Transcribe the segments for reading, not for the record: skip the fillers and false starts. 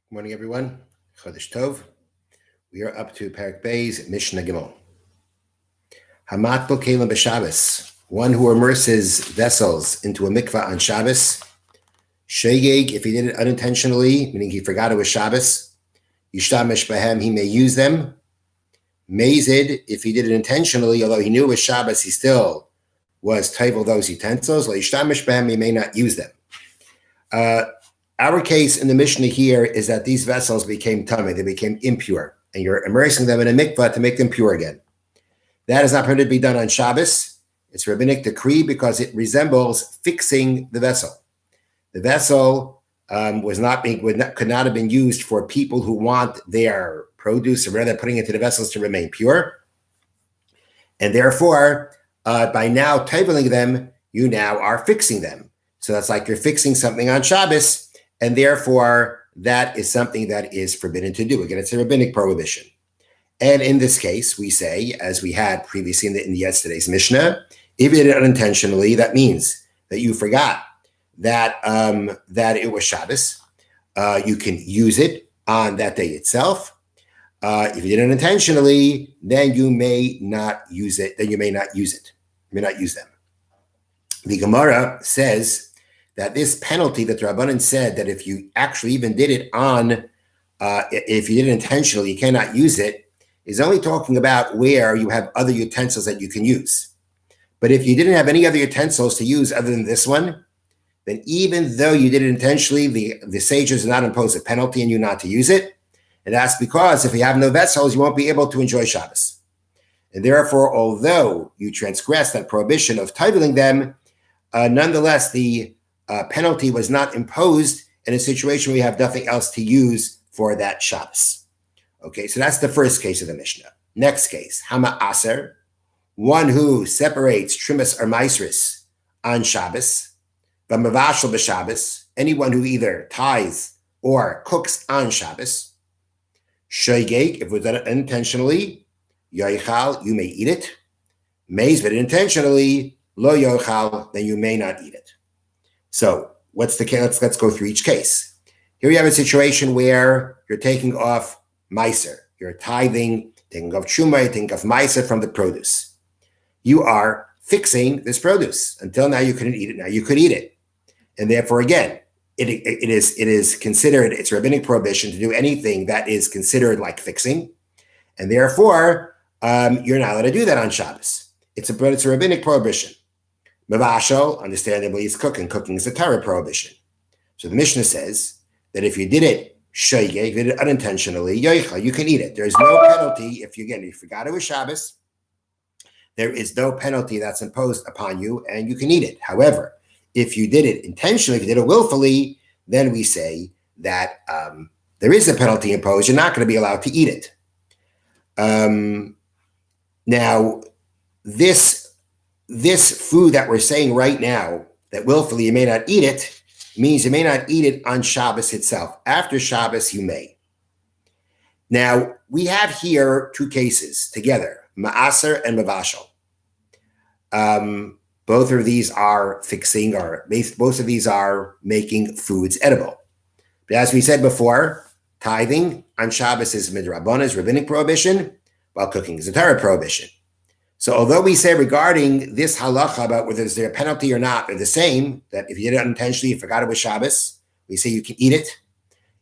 Good morning, everyone. Chodesh Tov. We are up to Perek Bey's Mishna Gimel. Hamatl Kelim b'Shabbos, one who immerses vessels into a mikvah on Shabbos. Shegeg, if he did it unintentionally, meaning he forgot it was Shabbos. Yishtamesh b'hem, he may use them. Mazid, if he did it intentionally, although he knew it was Shabbos, he still was table those utensils. Yishtamesh b'hem, he may not use them. Our case in the Mishnah here is that these vessels became tamei, they became impure, and you're immersing them in a mikvah to make them pure again. That is not permitted to be done on Shabbos. It's a rabbinic decree because it resembles fixing the vessel. The vessel could not have been used for people who want their produce, or rather putting it into the vessels to remain pure. And therefore, by now tabling them, you now are fixing them. So that's like you're fixing something on Shabbos, and therefore that is something that is forbidden to do. Again, it's a rabbinic prohibition. And in this case, we say, as we had previously in yesterday's Mishnah, if you did it unintentionally, that means that you forgot that it was Shabbos. You can use it on that day itself. If you did it intentionally, then you may not use it. Then you may not use it. You may not use them. The Gemara says that this penalty that the Rabbanan said that if you actually even did it if you did it intentionally, you cannot use it, is only talking about where you have other utensils that you can use. But if you didn't have any other utensils to use other than this one, then even though you did it intentionally, the sages do not impose a penalty on you not to use it. And that's because if you have no vessels, you won't be able to enjoy Shabbos. And therefore, although you transgress that prohibition of titling them, nonetheless, the penalty was not imposed in a situation where you have nothing else to use for that Shabbos. Okay, so that's the first case of the Mishnah. Next case, Hama Aser, one who separates Trimas or Maisris on Shabbos, V'mavashal b'Shabbos, anyone who either ties or cooks on Shabbos. Shoygeg, if it was done unintentionally, Yoichal, you may eat it. Meiz, but intentionally, Lo Yoichal, then you may not eat it. So what's the case? Let's go through each case. Here you have a situation where you're taking off meiser. You're tithing, taking off truma, taking off meiser from the produce. You are fixing this produce. Until now, you couldn't eat it. Now you could eat it. And therefore, again, it is considered, it's a rabbinic prohibition to do anything that is considered like fixing. And therefore, you're not allowed to do that on Shabbos. It's a rabbinic prohibition. Mavashal, understandably, is cooking. Cooking is a Torah prohibition. So the Mishnah says that if you did it shoygeg, if you did it unintentionally, yoichal, you can eat it. There's no penalty if you forgot it was Shabbos. There is no penalty that's imposed upon you, and you can eat it. However, if you did it intentionally, if you did it willfully, then we say that there is a penalty imposed. You're not going to be allowed to eat it. Now, this food that we're saying right now, that willfully you may not eat it, means you may not eat it on Shabbos itself. After Shabbos, you may. Now, we have here two cases together, Ma'aser and Mavashal. Both of these are fixing, or both of these are making foods edible. But as we said before, tithing on Shabbos is midrabanan, is rabbinic prohibition, while cooking is a Torah prohibition. So although we say regarding this halacha about whether there's a penalty or not, they're the same, that if you did it unintentionally, you forgot it was Shabbos, we say you can eat it.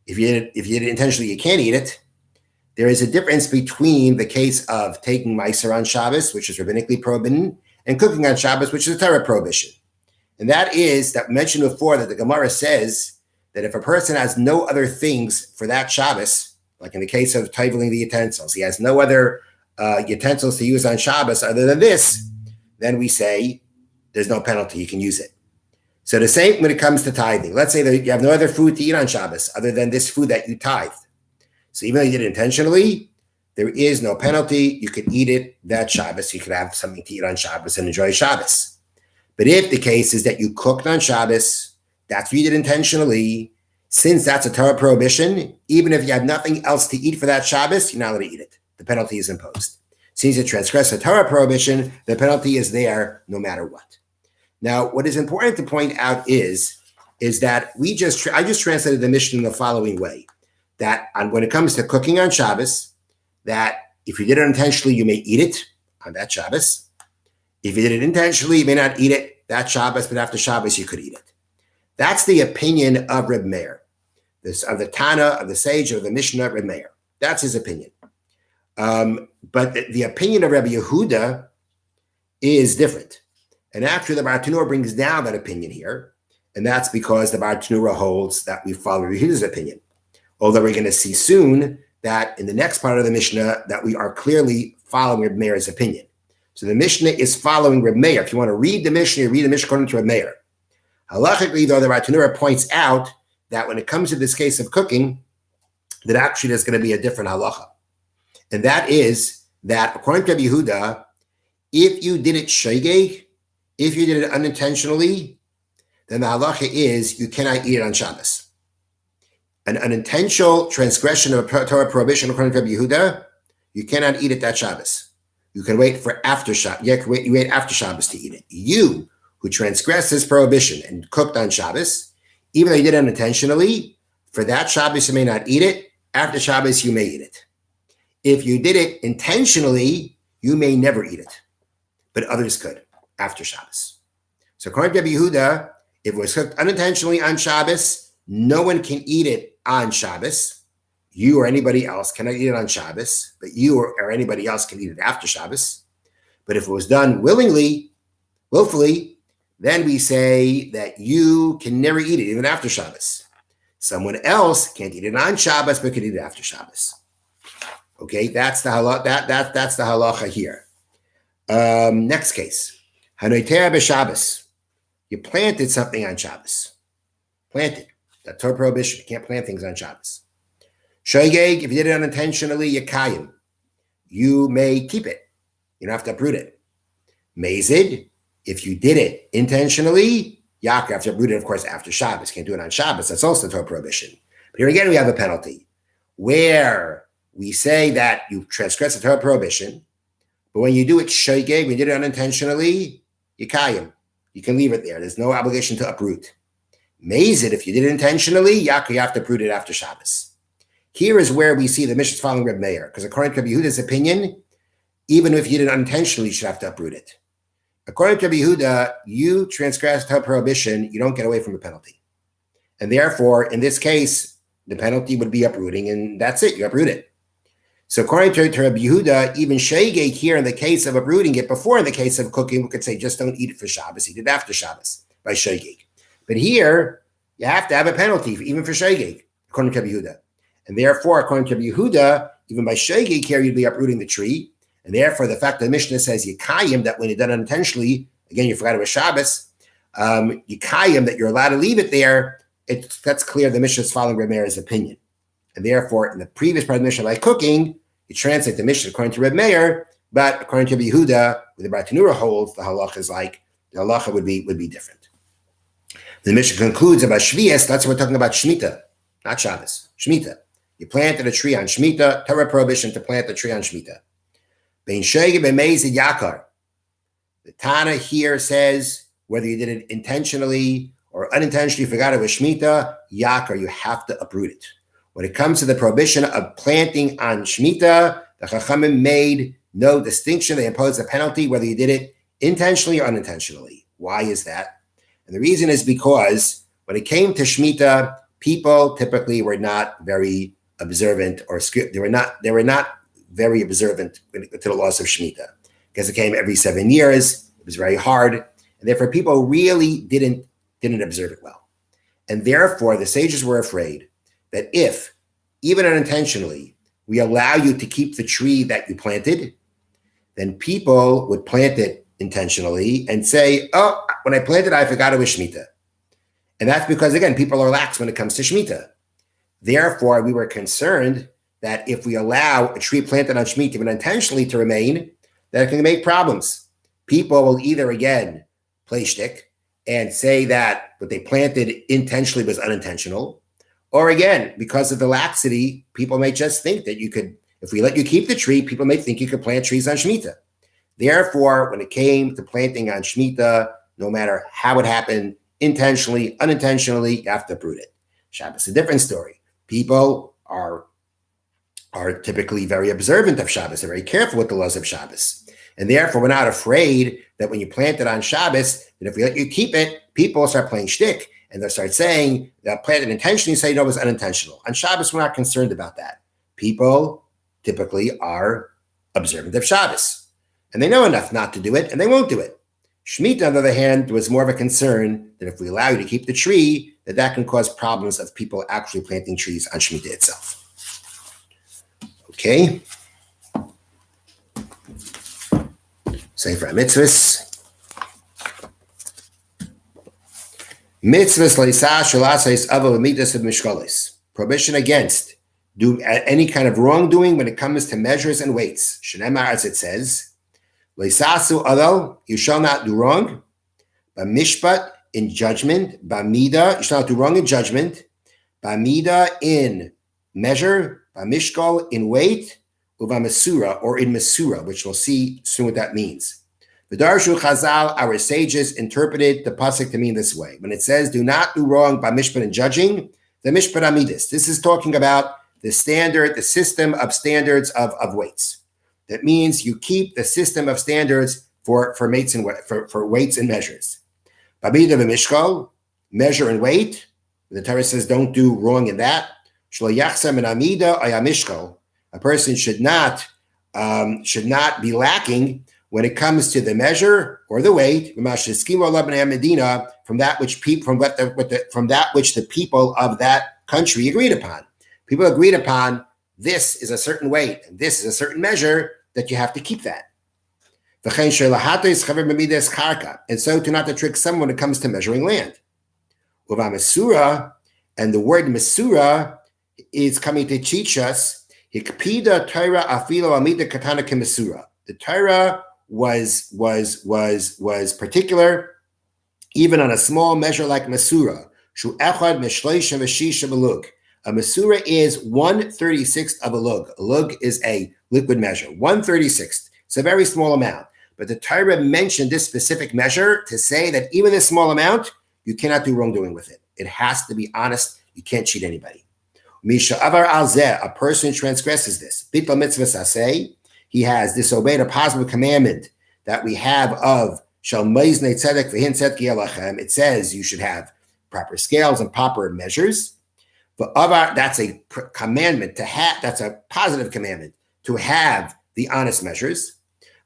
If you did it intentionally, you can't eat it. There is a difference between the case of taking meiser on Shabbos, which is rabbinically prohibited, and cooking on Shabbos, which is a Torah prohibition. And that is that mentioned before that the Gemara says that if a person has no other things for that Shabbos, like in the case of titling the utensils, he has no other utensils to use on Shabbos other than this, then we say there's no penalty, you can use it. So the same when it comes to tithing. Let's say that you have no other food to eat on Shabbos other than this food that you tithed. So even though you did it intentionally, there is no penalty. You can eat it that Shabbos. You could have something to eat on Shabbos and enjoy Shabbos. But if the case is that you cooked on Shabbos, that's what you did intentionally, since that's a Torah prohibition, even if you have nothing else to eat for that Shabbos, you're not allowed to eat it. The penalty is imposed. Since you transgress a Torah prohibition, the penalty is there no matter what. Now, what is important to point out is that I just translated the Mishnah in the following way. that when it comes to cooking on Shabbos, that if you did it unintentionally, you may eat it on that Shabbos. If you did it intentionally, you may not eat it that Shabbos, but after Shabbos, you could eat it. That's the opinion of Reb Meir, of the Tana, of the sage, of the Mishna, Reb Meir. That's his opinion. But the opinion of Rabbi Yehuda is different. And actually, the Bartanura brings down that opinion here. And that's because the Bartanura holds that we follow Rabbi Yehuda's opinion. Although we're going to see soon that in the next part of the Mishnah that we are clearly following Reb Meir's opinion. So the Mishnah is following Reb Meir. If you want to read the Mishnah, you read the Mishnah according to Reb Meir. Halachically, though, the Bartanura points out that when it comes to this case of cooking, that actually there's going to be a different halacha. And that is that according to Rabbi Yehuda, if you did it shogeg, if you did it unintentionally, then the halacha is you cannot eat it on Shabbos. An unintentional transgression of a Torah prohibition according to Rabbi Yehuda, you cannot eat it that Shabbos. You can wait for after Shabbos. You wait after Shabbos to eat it. You who transgressed this prohibition and cooked on Shabbos, even though you did it unintentionally, for that Shabbos you may not eat it. After Shabbos you may eat it. If you did it intentionally, you may never eat it, but others could after Shabbos. So according to Rabbi Yehuda, if it was cooked unintentionally on Shabbos, no one can eat it on Shabbos. You or anybody else cannot eat it on Shabbos, but you or anybody else can eat it after Shabbos. But if it was done willfully, then we say that you can never eat it even after Shabbos. Someone else can't eat it on Shabbos, but can eat it after Shabbos. Okay, that's the halacha. That's the halacha here. Next case, Hanoiter b'Shabbos. You planted something on Shabbos. Planted. That's Torah prohibition. You can't plant things on Shabbos. Shogeg, if you did it unintentionally, Yakayim. You may keep it. You don't have to uproot it. Mazid, if you did it intentionally, Yakar, you have to uproot it, of course, after Shabbos. Can't do it on Shabbos. That's also Torah prohibition. But here again, we have a penalty where we say that you transgress the Torah prohibition, but when you do it shogeg, when you did it unintentionally, Yakayim. You can leave it there. There's no obligation to uproot. Mazid, if you did it intentionally, Yakar, you have to uproot it after Shabbos. Here is where we see the Mishnah following Reb Meir, because according to Rabbi Yehuda's opinion, even if you did it unintentionally, you should have to uproot it. According to Rabbi Yehuda, you transgress Torah prohibition, you don't get away from the penalty. And therefore, in this case, the penalty would be uprooting, and that's it, you uproot it. So according to Rabbi Yehuda, even shogeg here in the case of uprooting it, before in the case of cooking, we could say just don't eat it for Shabbos, eat it after Shabbos by shogeg. But here, you have to have a penalty, even for shogeg, according to Rabbi Yehuda. And therefore, according to Rabbi Yehuda, even by shogeg here, you'd be uprooting the tree. And therefore, the fact that the Mishnah says Yikayim, that when you're done unintentionally, again, you forgot it was Shabbos, Yikayim, that you're allowed to leave it there, that's clear the Mishnah is following Reb Meir's opinion. And therefore, in the previous part of the Mishnah, like cooking, you translate the Mishnah according to Reb Meir, but according to Rabbi Yehuda, where the Bartanura holds, the halacha is like, the halacha would be different. The Mishnah concludes about Shvias, that's what we're talking about Shemitah, not Shabbos, Shemitah. You planted a tree on Shemitah, Torah prohibition to plant a tree on Shemitah. Bein shogeg b'mezid yakar. The Tana here says, whether you did it intentionally or unintentionally, forgot it was Shemitah, yakar, you have to uproot it. When it comes to the prohibition of planting on Shemitah, the Chachamim made no distinction. They imposed a penalty, whether you did it intentionally or unintentionally. Why is that? And the reason is because when it came to Shemitah, people typically were not very observant, or they were not very observant to the laws of Shemitah, because it came every 7 years. It was very hard, and therefore people really didn't observe it well. And therefore, the sages were afraid that if, even unintentionally, we allow you to keep the tree that you planted, then people would plant it intentionally and say, oh, when I planted, I forgot it was Shemitah. And that's because, again, people are lax when it comes to Shemitah. Therefore, we were concerned that if we allow a tree planted on Shemitah, even intentionally, to remain, that it can make problems. People will either, again, play shtick and say that what they planted intentionally was unintentional, or again, because of the laxity, people may just think that you could, if we let you keep the tree, people may think you could plant trees on Shemitah. Therefore, when it came to planting on Shemitah, no matter how it happened, intentionally, unintentionally, you have to uproot it. Shabbos is a different story. People are typically very observant of Shabbos. They're very careful with the laws of Shabbos. And therefore, we're not afraid that when you plant it on Shabbos, that if we let you keep it, people start playing shtick. And they'll start saying they'll plant it intentionally, say, no, it was unintentional. On Shabbos, we're not concerned about that. People typically are observant of Shabbos. And they know enough not to do it, and they won't do it. Shemitah, on the other hand, was more of a concern that if we allow you to keep the tree, that can cause problems of people actually planting trees on Shemitah itself. Okay. Sefer HaMitzvot. Mitzvahs leisah shalasais avav midas of mishkalis. Prohibition against do any kind of wrongdoing when it comes to measures and weights. Shenemar, as it says, leisasu aval, you shall not do wrong. B'mishpat, in judgment. B'mida, you shall not do wrong in judgment. B'mida, in measure. B'mishkal, in weight. Uv'masura, or in masura, which we'll see soon what that means. The Darshu Chazal, our sages, interpreted the pasuk to mean this way. When it says, do not do wrong by mishpat and judging, the mishpat amidis. This is talking about the standard, the system of standards of weights. That means you keep the system of standards for weights and measures. B'mida v'mishkal, measure and weight. The Torah says, don't do wrong in that. Shlo yachsam and amida ayamishkal. A person should not be lacking when it comes to the measure or the weight from that which the people of that country agreed upon. People agreed upon this is a certain weight and this is a certain measure that you have to keep that. And so to not to trick someone when it comes to measuring land. And the word masura is coming to teach us. The Torah was particular, even on a small measure like masura. A masura is 1/36 of a lug. A lug is a liquid measure, 1/36. It's a very small amount. But the Torah mentioned this specific measure to say that even this small amount, you cannot do wrongdoing with it. It has to be honest. You can't cheat anybody. Misha avar al zeh, a person transgresses this. Bittul mitzvah saseh, he has disobeyed a positive commandment that we have of shal meizne tzedek v'hin tzedek yelachem. It says you should have proper scales and proper measures. But avar, that's a commandment to have. That's a positive commandment to have the honest measures.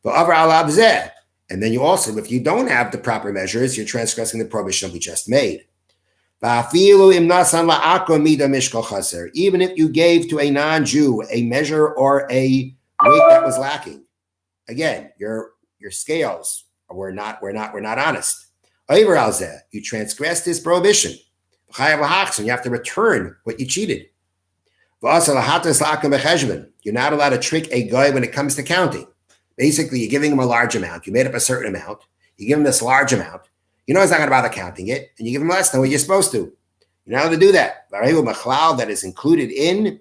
But avar al zeh, and then you also, if you don't have the proper measures, you're transgressing the prohibition we just made. Even if you gave to a non-Jew a measure or a weight that was lacking, again, your scales were not honest. You transgressed this prohibition. You have to return what you cheated. You're not allowed to trick a guy when it comes to counting. Basically, you're giving him a large amount. You made up a certain amount. You give him this large amount. You know he's not going to bother counting it, and you give him less than what you're supposed to. You're not allowed to do that. That is included in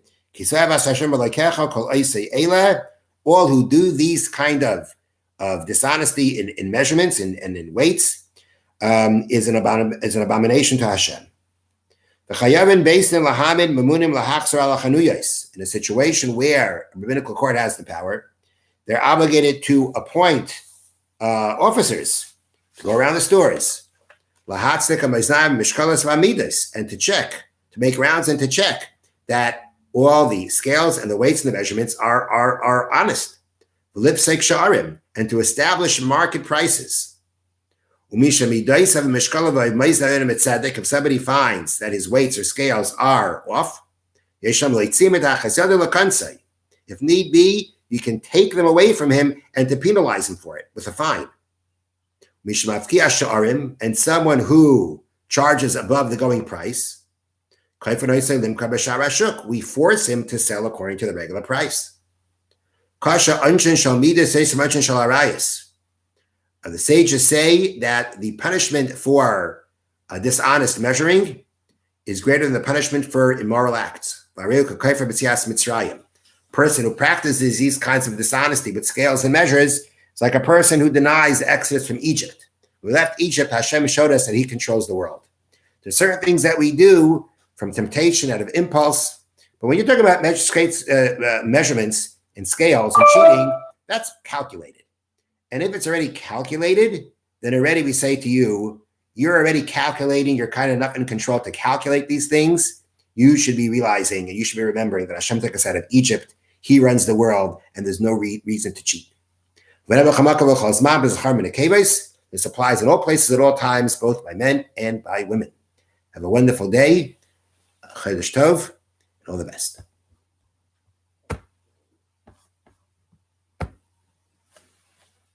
all who do these kind of dishonesty in measurements and in weights is an abomination to Hashem. In a situation where a rabbinical court has the power, they're obligated to appoint officers to go around the stores, and to check, to make rounds and to check that all the scales and the weights and the measurements are honest, and to establish market prices. If somebody finds that his weights or scales are off, if need be, you can take them away from him and to penalize him for it with a fine. And someone who charges above the going price, we force him to sell according to the regular price. The sages say that the punishment for dishonest measuring is greater than the punishment for immoral acts. Person who practices these kinds of dishonesty with scales and measures, it's like a person who denies the exodus from Egypt. We left Egypt, Hashem showed us that he controls the world. There's certain things that we do from temptation, out of impulse, But when you talk about measurements and scales and cheating, that's calculated. And if it's already calculated, then already we say to you, you're already calculating, you're kind of enough in control to calculate these things. You should be realizing and you should be remembering that Hashem took us out of Egypt. He runs the world and there's no reason to cheat. This applies in all places at all times, both by men and by women. Have a wonderful day. Chodesh Tov, and all the best.